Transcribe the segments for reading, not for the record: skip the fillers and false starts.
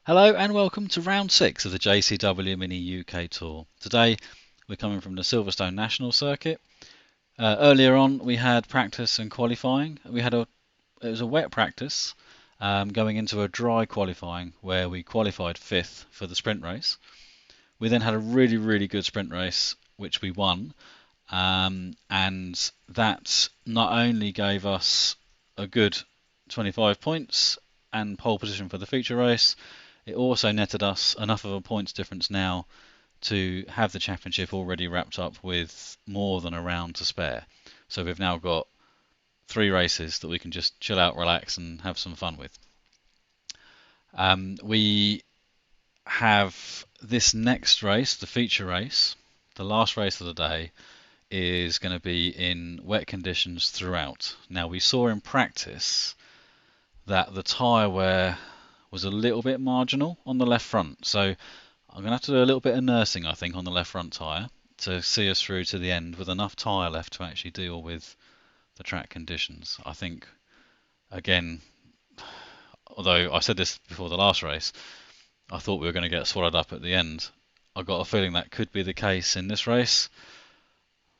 Hello and welcome to round 6 of the JCW Mini UK Tour. Today we're coming from the Silverstone National Circuit. Earlier on we had practice and qualifying. It was a wet practice going into a dry qualifying where we qualified 5th for the sprint race. We then had a really good sprint race which we won, and that not only gave us a good 25 points and pole position for the feature race, it also netted us enough of a points difference now to have the championship already wrapped up with more than a round to spare. So we've now got 3 races that we can just chill out, relax and have some fun with. We have this next race, the feature race, the last race of the day, is going to be in wet conditions throughout. Now we saw in practice that the tyre wear was a little bit marginal on the left front, so I'm going to have to do a little bit of nursing I think on the left front tyre to see us through to the end with enough tyre left to actually deal with the track conditions. I think, again, although I said this before the last race, I thought we were going to get swallowed up at the end. I got a feeling that could be the case in this race.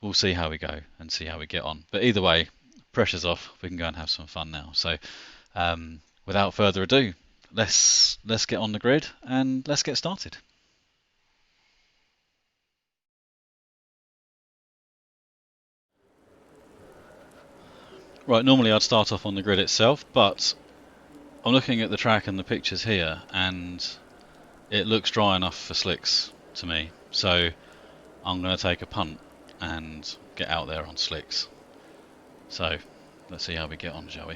We'll see how we go and see how we get on, but either way, pressure's off, we can go and have some fun now. So without further ado, let's get on the grid and let's get started. Right, normally I'd start off on the grid itself, but I'm looking at the track and the pictures here and it looks dry enough for slicks to me, so I'm going to take a punt and get out there on slicks. So let's see how we get on, shall we?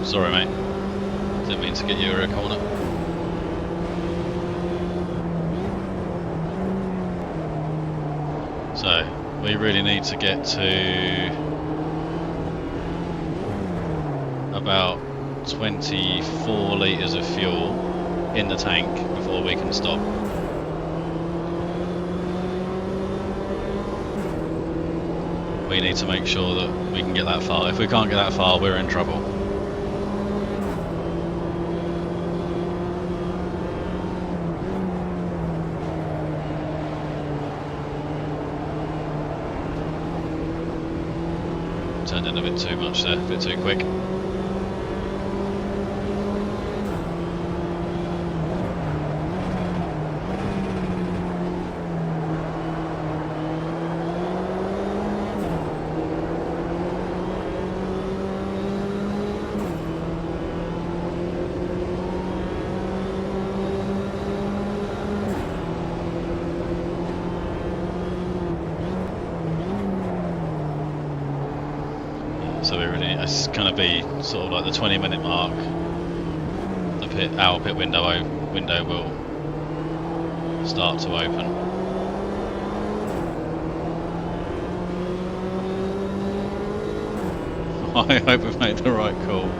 Sorry mate, didn't mean to get you a corner. So we really need to get to about 24 litres of fuel in the tank before we can stop. We need to make sure that we can get that far. If we can't get that far, we're in trouble. Turned in a bit too much there, a bit too quick. So it's going to be sort of like the 20-minute mark. Our pit window will start to open. I hope we've made the right call.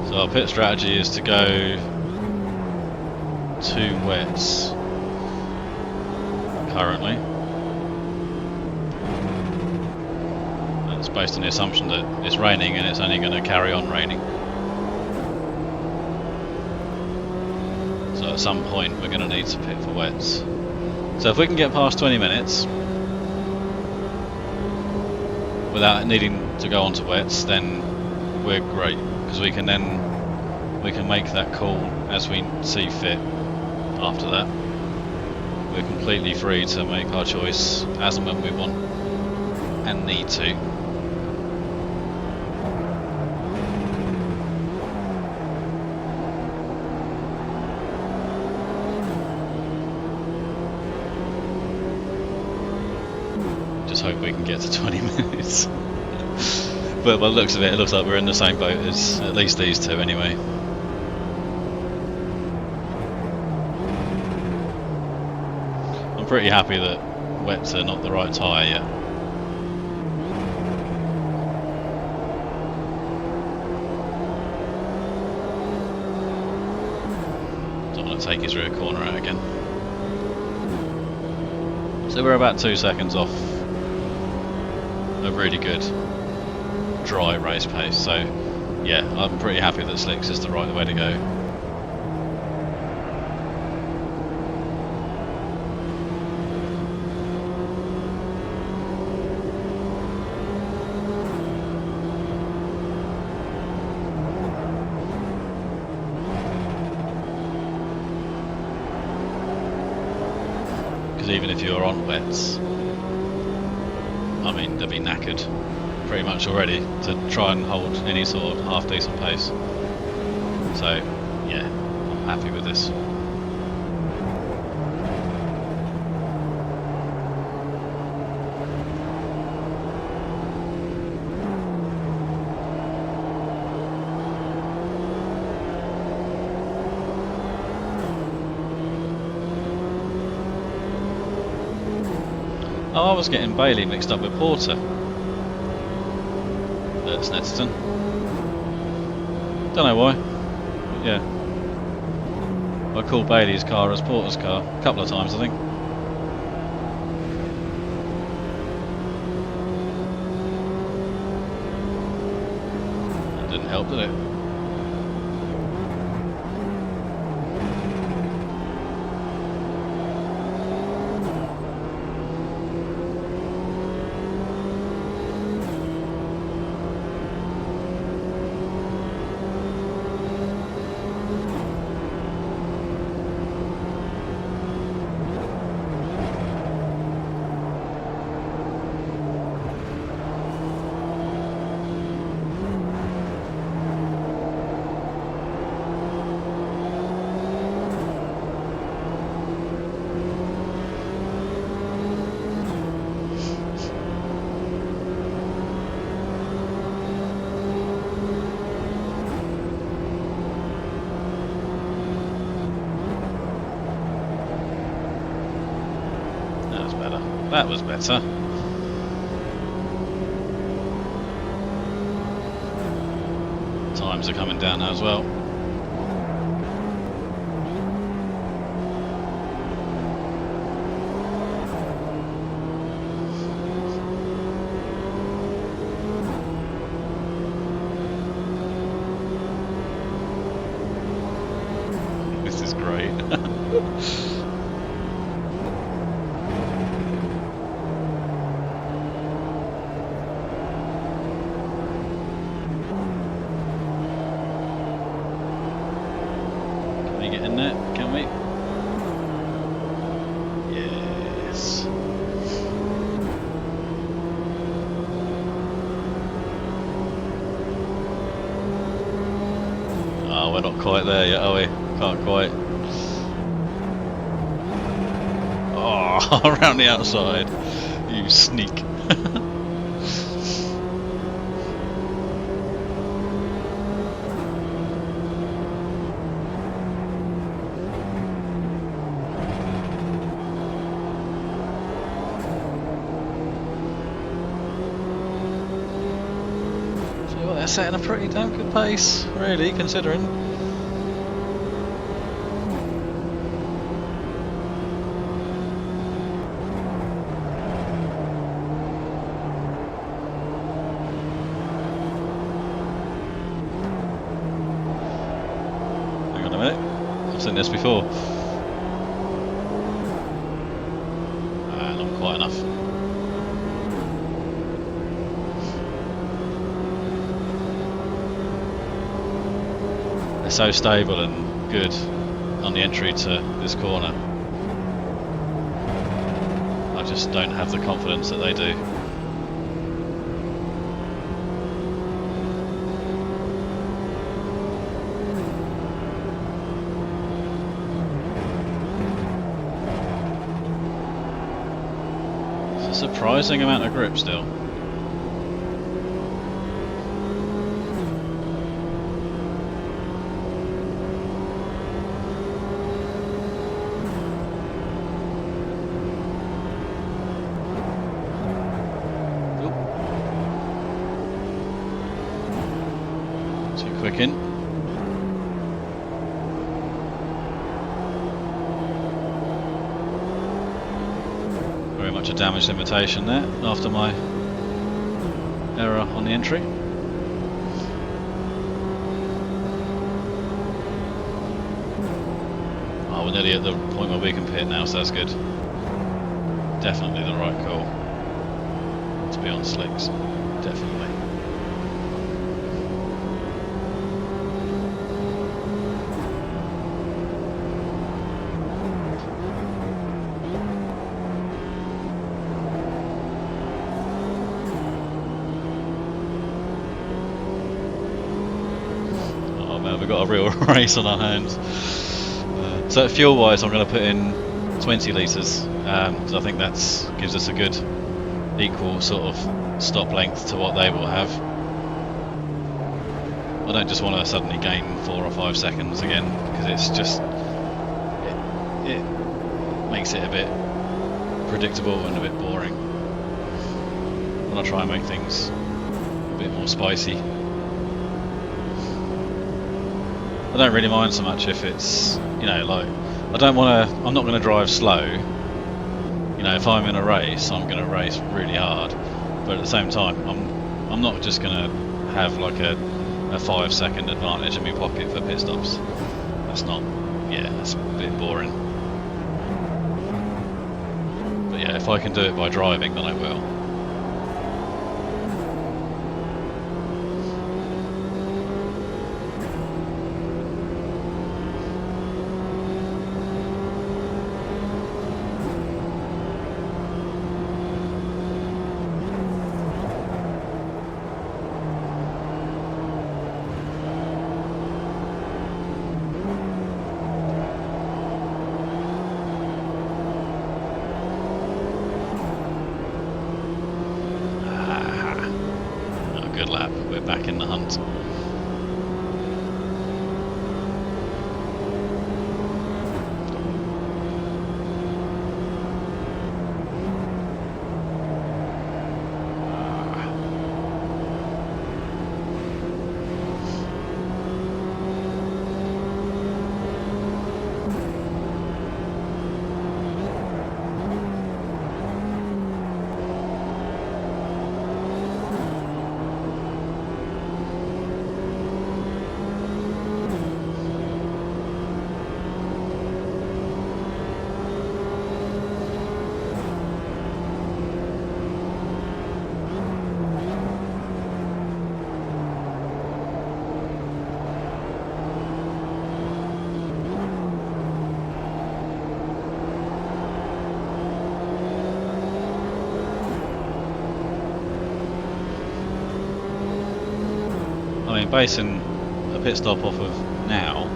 So our pit strategy is to go 2 wets currently. That's based on the assumption that it's raining and it's only going to carry on raining. So at some point we're going to need to pit for wets. So if we can get past 20 minutes without needing to go on to wets, then we're great, because we can make that call as we see fit. After that, we're completely free to make our choice as and when we want and need to. Just hope we can get to 20 minutes. But by the looks of it, it looks like we're in the same boat as at least these two anyway. I'm pretty happy that wets are not the right tyre yet. Don't want to take his rear corner out again. So we're about 2 seconds off a really good dry race pace, so yeah, I'm pretty happy that slicks is the right way to go. Because even if you're on wets, I mean, they'll be knackered pretty much already to try and hold any sort of half decent pace. So yeah, I'm happy with this. Oh, I was getting Bailey mixed up with Porter. That's Snetterton. Don't know why. But yeah. I called Bailey's car as Porter's car a couple of times, I think. That didn't help, did it? That was better. Times are coming down now as well. This is great. Get in there, can we? Yes. Oh, we're not quite there yet, are we? Can't quite. Oh, around the outside. You sneak. They're setting a pretty damn good pace, really, considering. seen this before. Not quite enough. They're so stable and good on the entry to this corner. I just don't have the confidence that they do. It's a surprising amount of grip still. Quick in. Very much a damaged imitation there after my error on the entry. Oh, we're nearly at the point where we can pit now, so that's good. Definitely the right call to be on slicks. Definitely. We've got a real race on our hands. So fuel wise I'm going to put in 20 litres because I think that gives us a good equal sort of stop length to what they will have. I don't just want to suddenly gain 4 or 5 seconds again, because it's just it makes it a bit predictable and a bit boring. I want to try and make things a bit more spicy. I don't really mind so much if it's, you know, like, I'm not going to drive slow. You know, if I'm in a race, I'm going to race really hard, but at the same time, I'm not just going to have like a 5-second advantage in my pocket for pit stops. That's not, yeah, that's a bit boring. But yeah, if I can do it by driving, then I will. Good lap, we're back in the hunt. I mean, basing a pit stop off of now,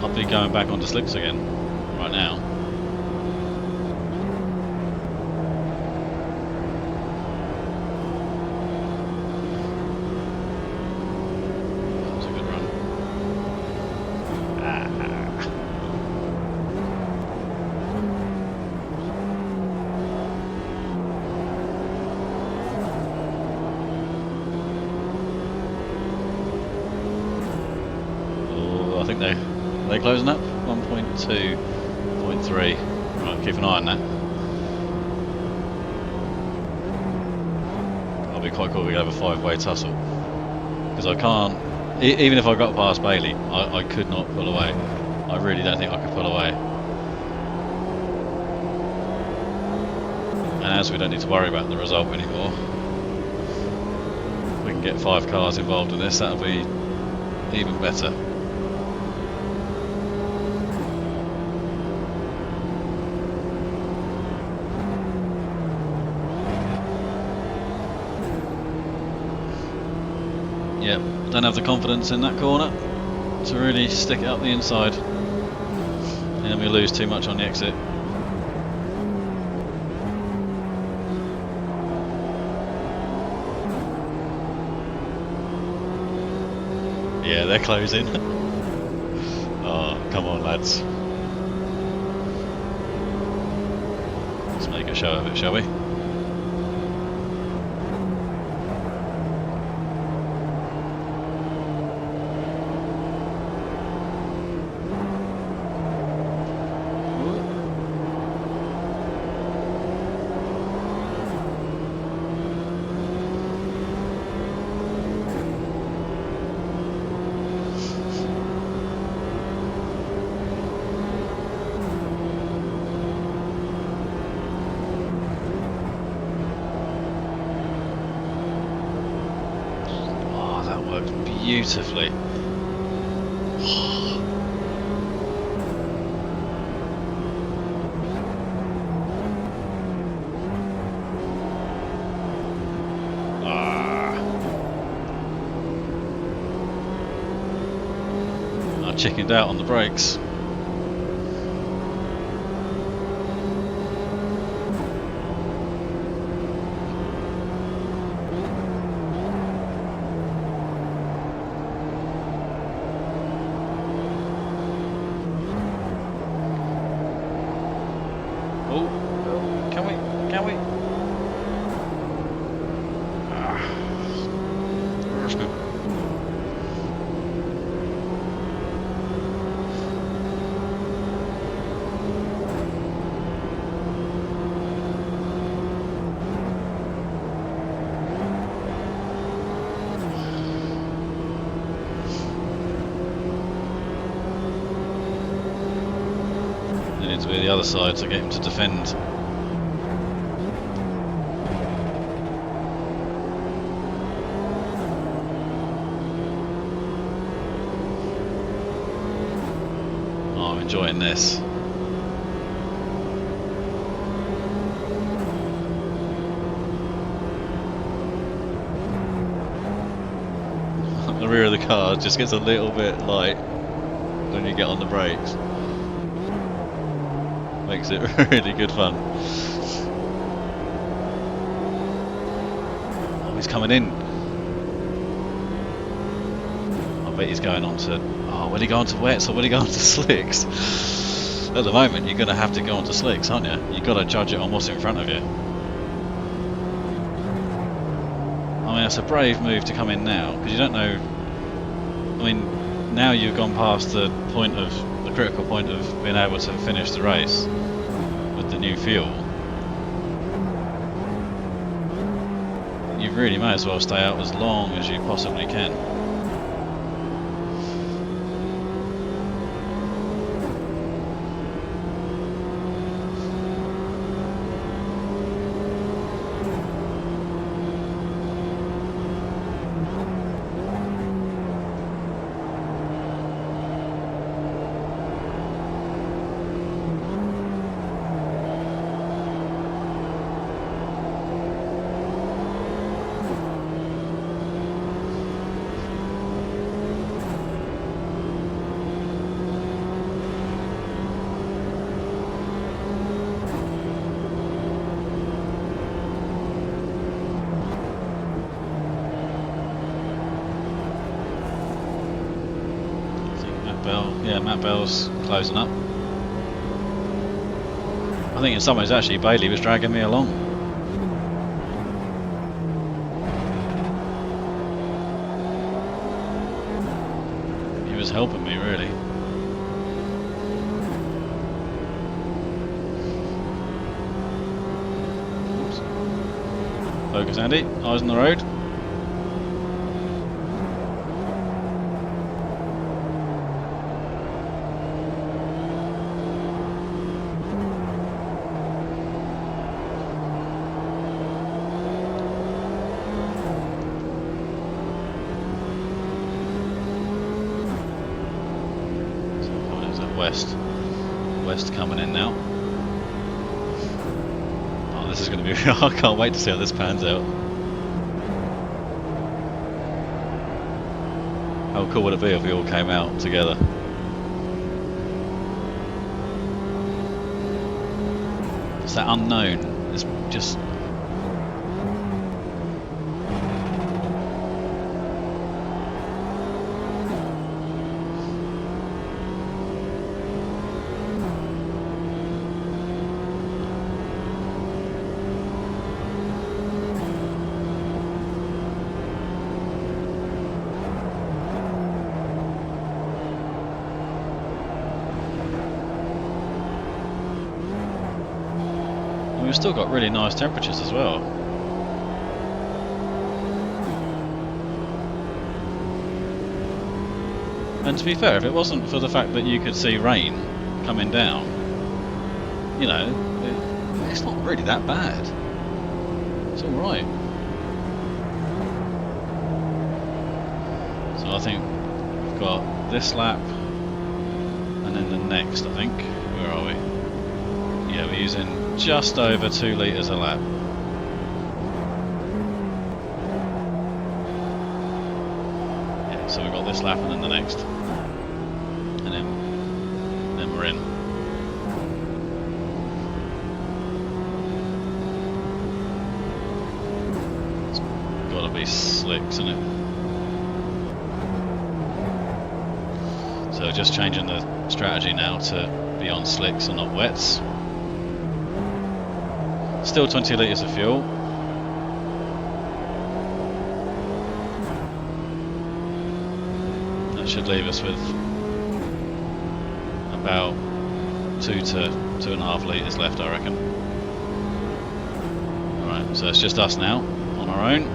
I'll be going back onto slicks again right now. That was a good run. I think they're closing up. 1.2, 0.3. Right, keep an eye on that. That'll be quite cool. We have a 5-way tussle, because I can't Even if I got past Bailey, I could not pull away. I really don't think I could pull away. And as we don't need to worry about the result anymore, we can get 5 cars involved in this, that'll be even better. Yep, don't have the confidence in that corner to really stick it up the inside, and then we lose too much on the exit. Yeah, they're closing. Oh, come on, lads. Let's make a show of it, shall we? Beautifully. I chickened out on the brakes. To be the other side to get him to defend. Oh, I'm enjoying this. The rear of the car just gets a little bit light when you get on the brakes. Makes it really good fun. Oh, he's coming in. I bet he's going on to... Oh, will he go on to wets or will he go on to slicks? At the moment, you're going to have to go on to slicks, aren't you? You've got to judge it on what's in front of you. I mean, it's a brave move to come in now, because you don't know... I mean, now you've gone past the point of... the critical point of being able to finish the race with the new fuel. You really may as well stay out as long as you possibly can. Yeah, Matt Bell's closing up. I think in some ways actually Bailey was dragging me along. He was helping me really. Oops. Focus Andy, eyes on the road. west. West coming in now. Oh, this is going to be... I can't wait to see how this pans out. How cool would it be if we all came out together? It's that unknown. It's just... We've still got really nice temperatures as well. And to be fair, if it wasn't for the fact that you could see rain coming down, you know, it's not really that bad. It's alright. So I think we've got this lap and then the next, I think. Where are we? Yeah, we're using just over 2 litres a lap. Yeah, so we've got this lap and then the next. And then we're in. It's gotta be slick, isn't it? So just changing the strategy now to be on slicks and not wets. Still 20 litres of fuel. That should leave us with about 2 to 2.5 litres left, I reckon. Alright, so it's just us now, on our own.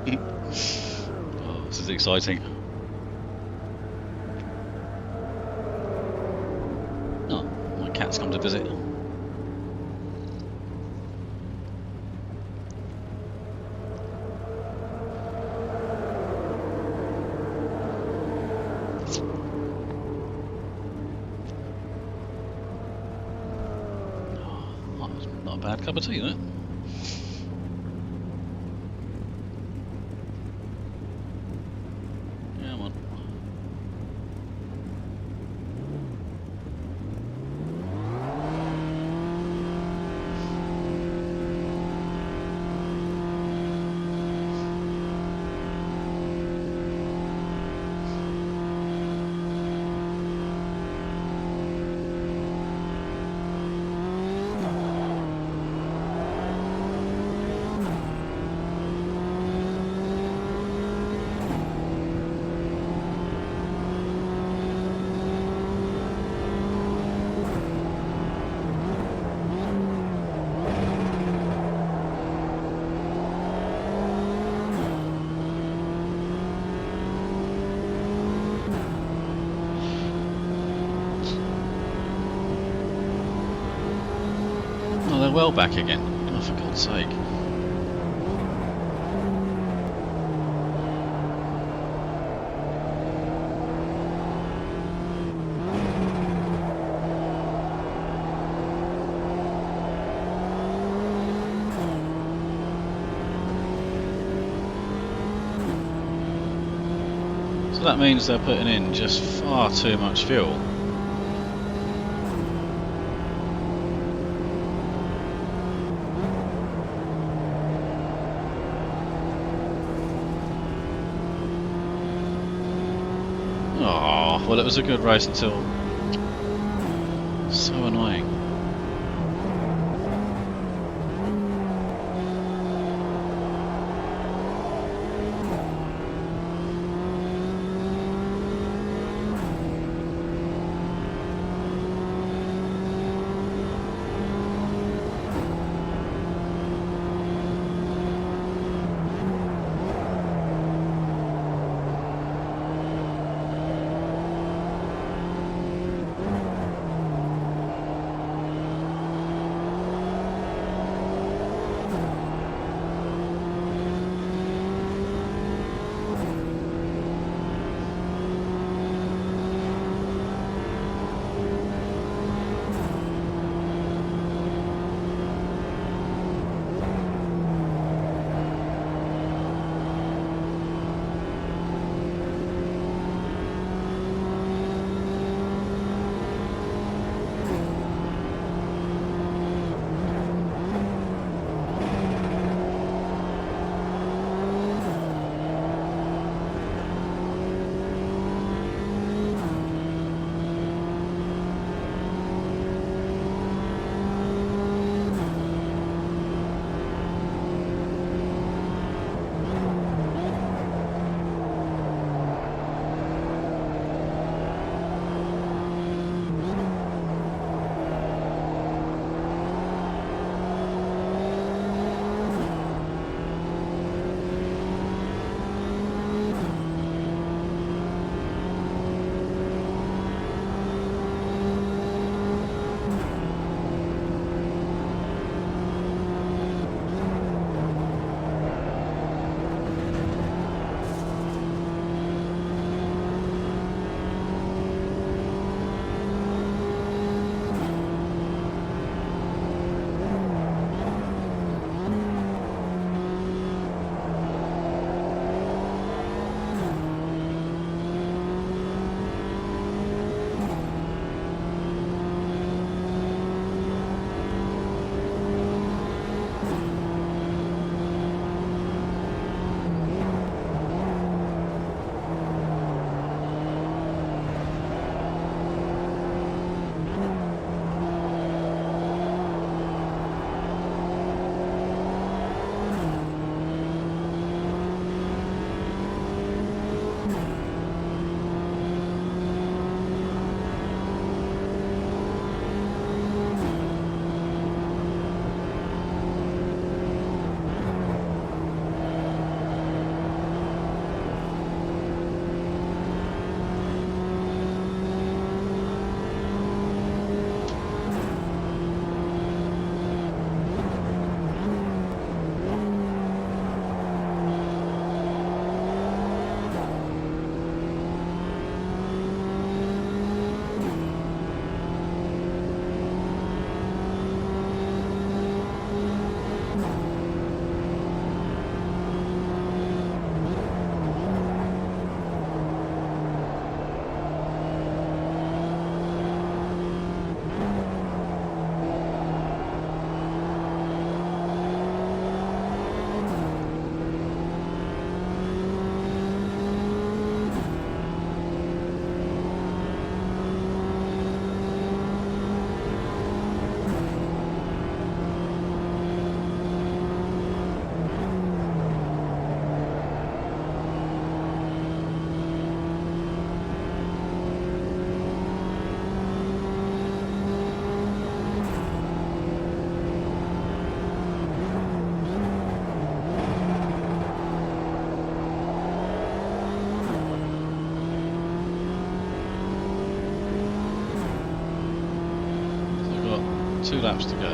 Oh, this is exciting. Oh, my cat's come to visit. Oh, that's not a bad cup of tea, is it? Oh, they're well back again. Oh, for God's sake. that means they're putting in just far too much fuel. Oh, well, it was a good race until... So annoying. So we've got 2 laps to go.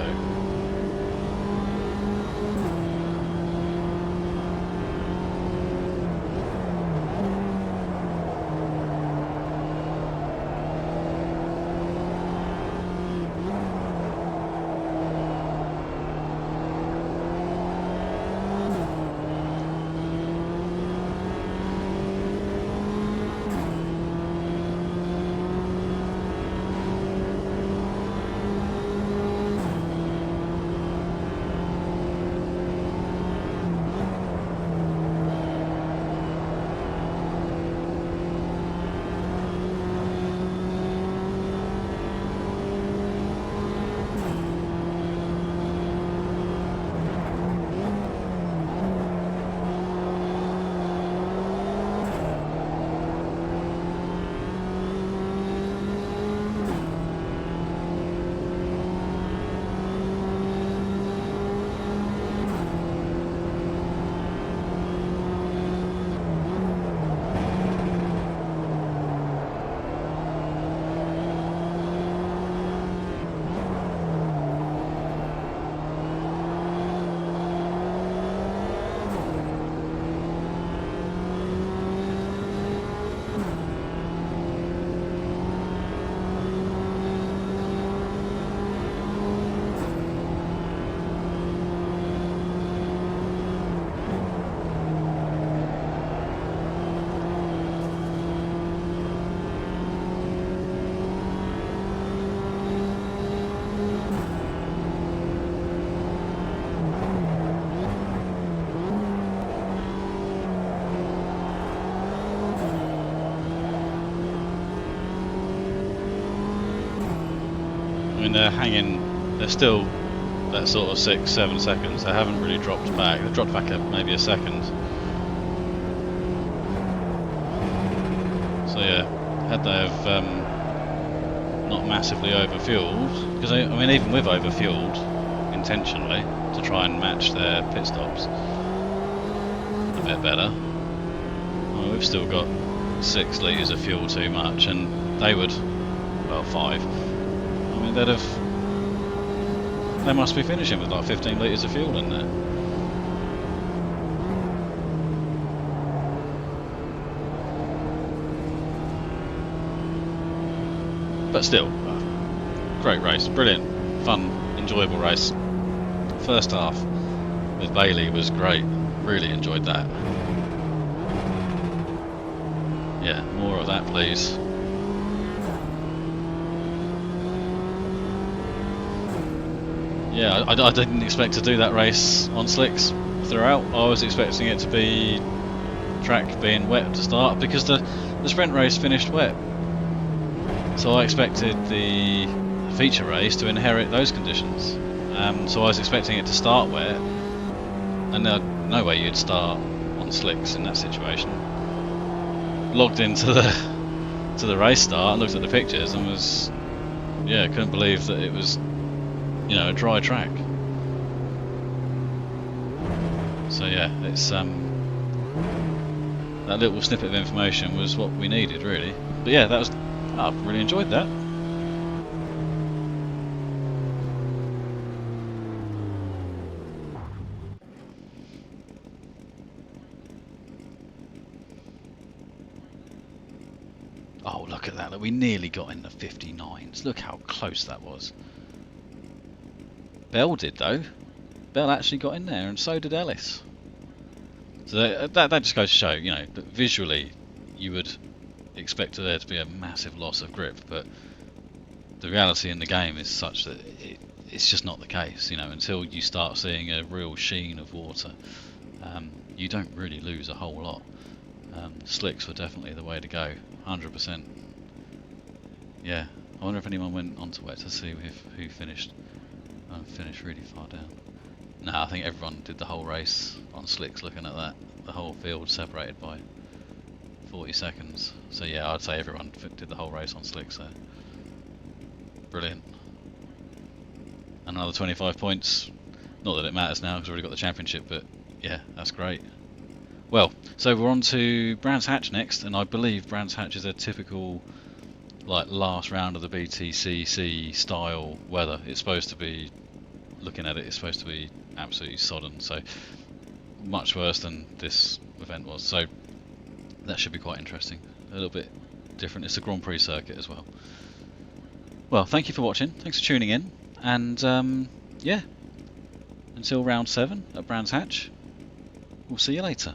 mean, they're still that sort of 6-7 seconds. They haven't really dropped back. They've dropped back maybe a second. So yeah, had they have not massively overfueled, because I mean, even with overfueled intentionally to try and match their pit stops a bit better, well, we've still got 6 litres of fuel too much, and they would, well, 5. I mean, they must be finishing with like 15 litres of fuel in there. But still, great race, brilliant, fun, enjoyable race. First half with Bailey was great, really enjoyed that. Yeah, more of that please. Yeah, I didn't expect to do that race on slicks throughout. I was expecting it to be track being wet to start, because the sprint race finished wet. So I expected the feature race to inherit those conditions. So I was expecting it to start wet, and no way you'd start on slicks in that situation. Logged into the race start and looked at the pictures and was, yeah, couldn't believe that it was, you know, a dry track. So yeah, it's that little snippet of information was what we needed, really. But yeah, I really enjoyed that. Oh, look at that. We nearly got in the 59s. Look how close that was. Bell did, though. Bell actually got in there, and so did Ellis. So that just goes to show, you know, that visually you would expect there to be a massive loss of grip, but the reality in the game is such that it's just not the case. You know, until you start seeing a real sheen of water, you don't really lose a whole lot. Slicks were definitely the way to go, 100%. Yeah, I wonder if anyone went onto wet to see who finished. Finished really far down. No, I think everyone did the whole race on slicks. Looking at that, the whole field separated by 40 seconds. So yeah, I'd say everyone did the whole race on slicks. So brilliant. Another 25 points. Not that it matters now because we've already got the championship, but yeah, that's great. Well, so we're on to Brands Hatch next, and I believe Brands Hatch is a typical, like, last round of the BTCC style weather. It's supposed to be, looking at it, it's supposed to be absolutely sodden, so much worse than this event was. So that should be quite interesting. A little bit different. It's a Grand Prix circuit as well. Well, thank you for watching. Thanks for tuning in, and yeah, until round 7 at Brands Hatch, we'll see you later.